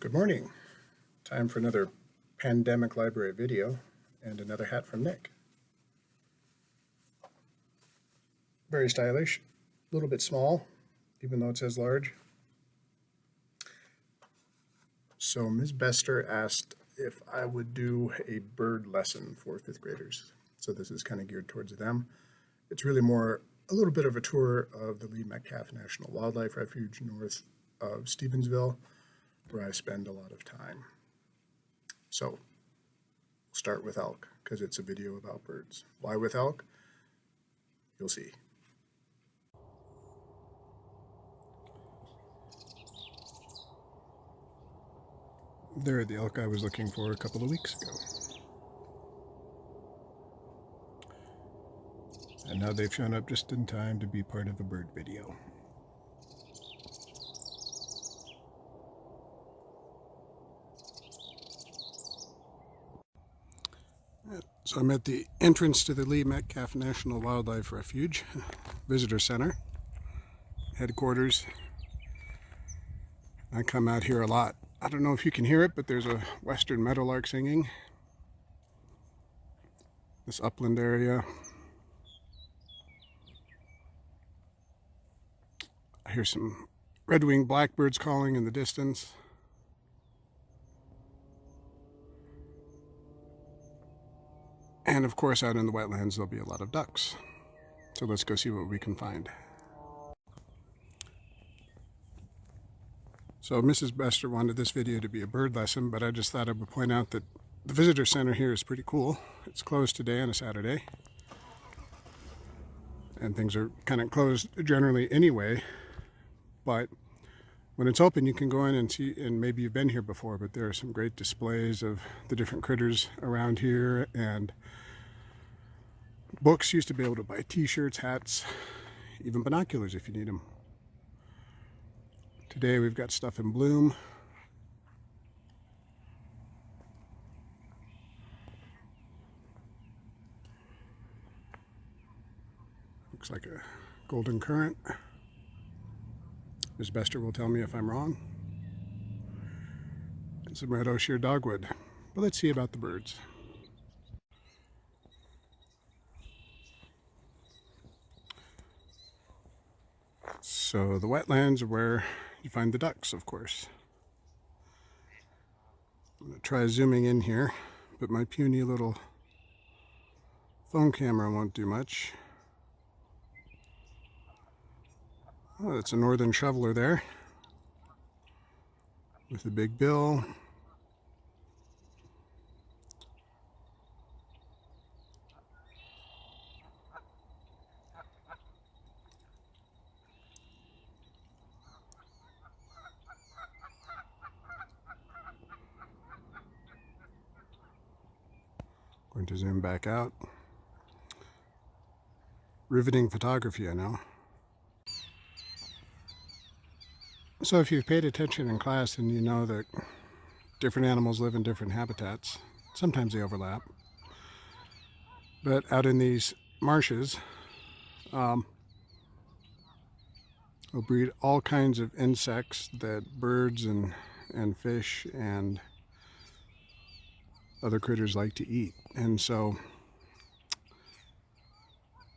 Good morning. Time for another Pandemic Library video and another hat from Nick. Very stylish, a little bit small, even though it says large. So Ms. Bester asked if I would do a bird lesson for fifth graders. So this is kind of geared towards them. It's really more a little bit of a tour of the Lee Metcalf National Wildlife Refuge north of Stevensville, where I spend a lot of time. So we'll start with elk because it's a video about birds. Why with elk? You'll see. There are the elk I was looking for a couple of weeks ago. And now they've shown up just in time to be part of a bird video. So I'm at the entrance to the Lee Metcalf National Wildlife Refuge Visitor Center, headquarters. I come out here a lot. I don't know if you can hear it, but there's a western meadowlark singing. This upland area. I hear some red-winged blackbirds calling in the distance. And of course, out in the wetlands, there'll be a lot of ducks. So let's go see what we can find. So Mrs. Bester wanted this video to be a bird lesson, but I just thought I would point out that the visitor center here is pretty cool. It's closed today on a Saturday. And things are kind of closed generally anyway. But when it's open, you can go in and see, and maybe you've been here before, but there are some great displays of the different critters around here, and books. Used to be able to buy t-shirts, hats, even binoculars if you need them. Today we've got stuff in bloom. Looks like a golden currant. Ms. Bester will tell me if I'm wrong. And some red osier dogwood. But let's see about the birds. So the wetlands are where you find the ducks, of course. I'm going to try zooming in here, but my puny little phone camera won't do much. Oh, that's a northern shoveler there with a big bill. Going to zoom back out. Riveting photography, I know. So if you've paid attention in class, then you know that different animals live in different habitats. Sometimes they overlap. But out in these marshes, we'll breed all kinds of insects that birds and fish and other critters like to eat. And so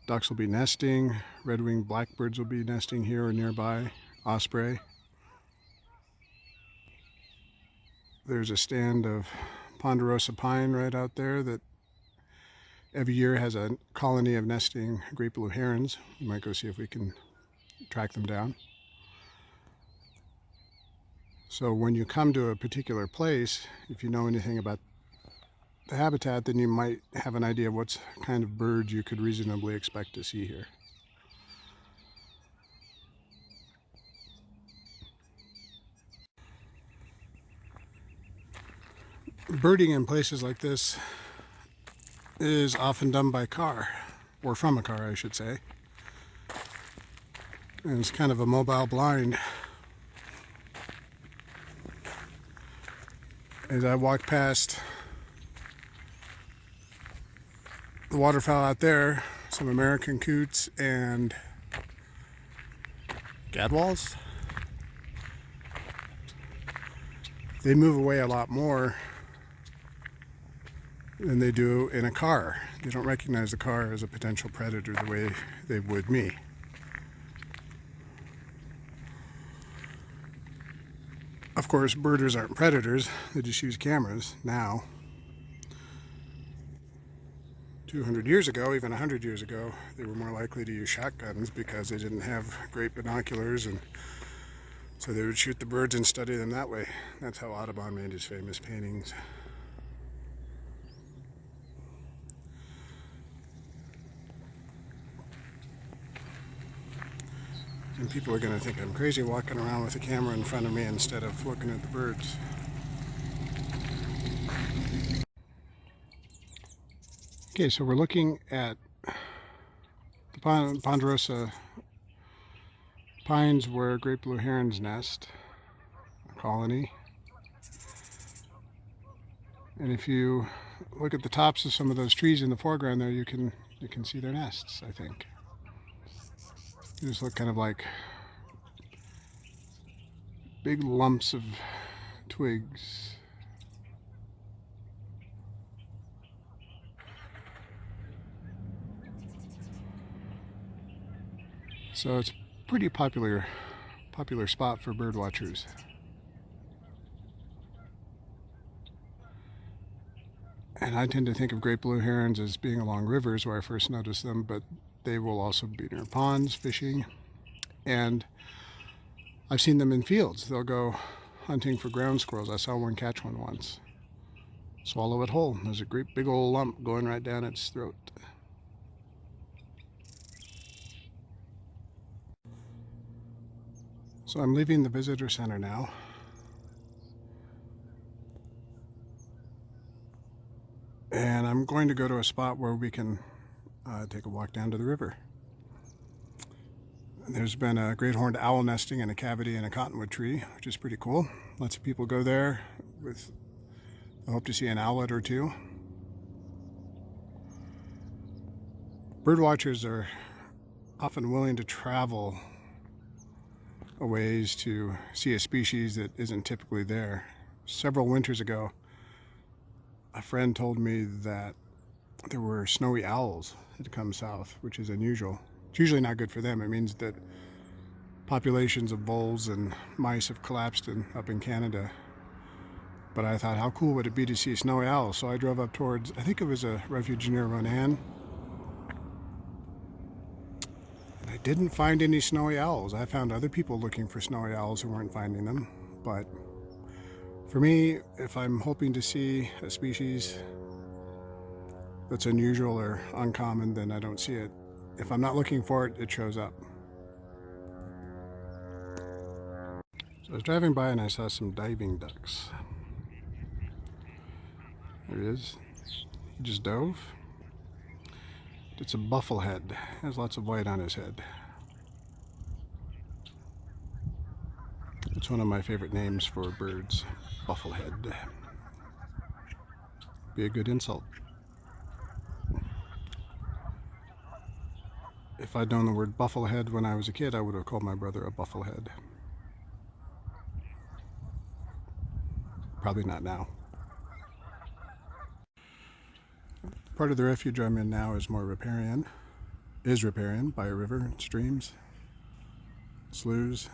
ducks will be nesting, red-winged blackbirds will be nesting here or nearby, osprey. There's a stand of ponderosa pine right out there that every year has a colony of nesting great blue herons. We might go see if we can track them down. So when you come to a particular place, if you know anything about the habitat, then you might have an idea of what kind of birds you could reasonably expect to see here. Birding in places like this is often done by car, or from a car, I should say. And it's kind of a mobile blind. As I walk past the waterfowl out there, some American coots and gadwalls. they move away a lot more than they do in a car. They don't recognize the car as a potential predator the way they would me. Of course, birders aren't predators, they just use cameras now. 200 years ago, even 100 years ago, they were more likely to use shotguns because they didn't have great binoculars, and so they would shoot the birds and study them that way. That's how Audubon made his famous paintings. And people are going to think I'm crazy walking around with a camera in front of me instead of looking at the birds. Okay, so we're looking at the Ponderosa pines where great blue herons nest, a colony. And if you look at the tops of some of those trees in the foreground there, you can see their nests, I think. They just look kind of like big lumps of twigs. So it's a pretty popular spot for bird watchers. And I tend to think of great blue herons as being along rivers where I first noticed them, but they will also be near ponds fishing. And I've seen them in fields. They'll go hunting for ground squirrels. I saw one catch one once. Swallow it whole. There's a great big old lump going right down its throat. So I'm leaving the visitor center now. And I'm going to go to a spot where we can take a walk down to the river. There's been a great horned owl nesting in a cavity in a cottonwood tree, which is pretty cool. Lots of people go there with the hope to see an owlet or two. Bird watchers are often willing to travel a ways to see a species that isn't typically there. Several winters ago, a friend told me that there were snowy owls that had come south, which is unusual. It's usually not good for them. It means that populations of voles and mice have collapsed up in Canada. But I thought, how cool would it be to see a snowy owl? So I drove up towards, I think it was a refuge near Ronan. I didn't find any snowy owls. I found other people looking for snowy owls who weren't finding them. But for me, if I'm hoping to see a species that's unusual or uncommon, then I don't see it. If I'm not looking for it, it shows up. So I was driving by and I saw some diving ducks. There he is. He just dove. It's a bufflehead. Has lots of white on his head. It's one of my favorite names for birds. Bufflehead. Be a good insult. If I'd known the word bufflehead when I was a kid, I would have called my brother a bufflehead. Probably not now. Part of the refuge I'm in now is riparian by a river and streams, sloughs.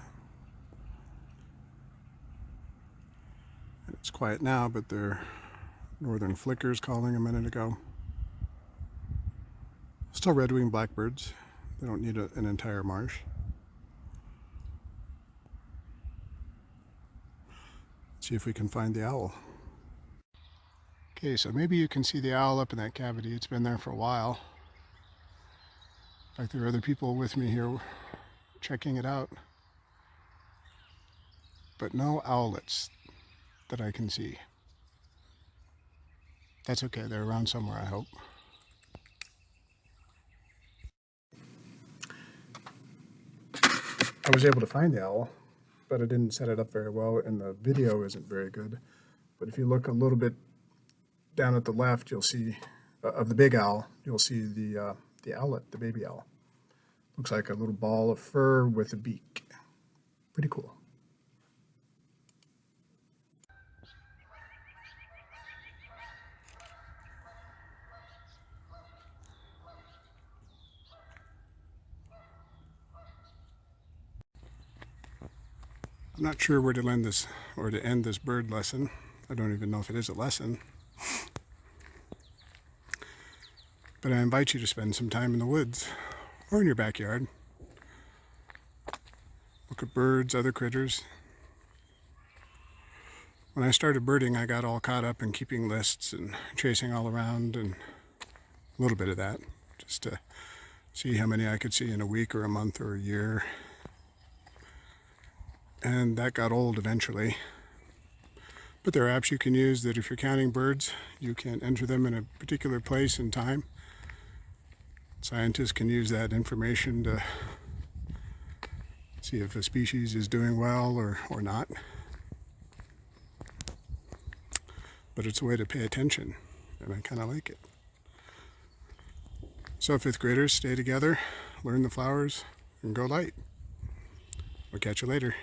And it's quiet now, but there are northern flickers calling a minute ago. Still red-winged blackbirds. They don't need an entire marsh. Let's see if we can find the owl. Okay, so maybe you can see the owl up in that cavity. It's been there for a while. In fact, there are other people with me here checking it out. But no owlets that I can see. That's okay, they're around somewhere, I hope. I was able to find the owl, but I didn't set it up very well, and the video isn't very good. But if you look a little bit down at the left, you'll see, of the big owl, you'll see the owlet, the baby owl. Looks like a little ball of fur with a beak. Pretty cool. I'm not sure where to end this or to end this bird lesson. I don't even know if it is a lesson. But I invite you to spend some time in the woods or in your backyard. Look at birds, other critters. When I started birding, I got all caught up in keeping lists and chasing all around, and a little bit of that, just to see how many I could see in a week or a month or a year. And that got old eventually. But there are apps you can use that if you're counting birds, you can enter them in a particular place and time. Scientists can use that information to see if a species is doing well or not. But it's a way to pay attention, and I kind of like it. So fifth graders, stay together, learn the flowers, and go light. We'll catch you later.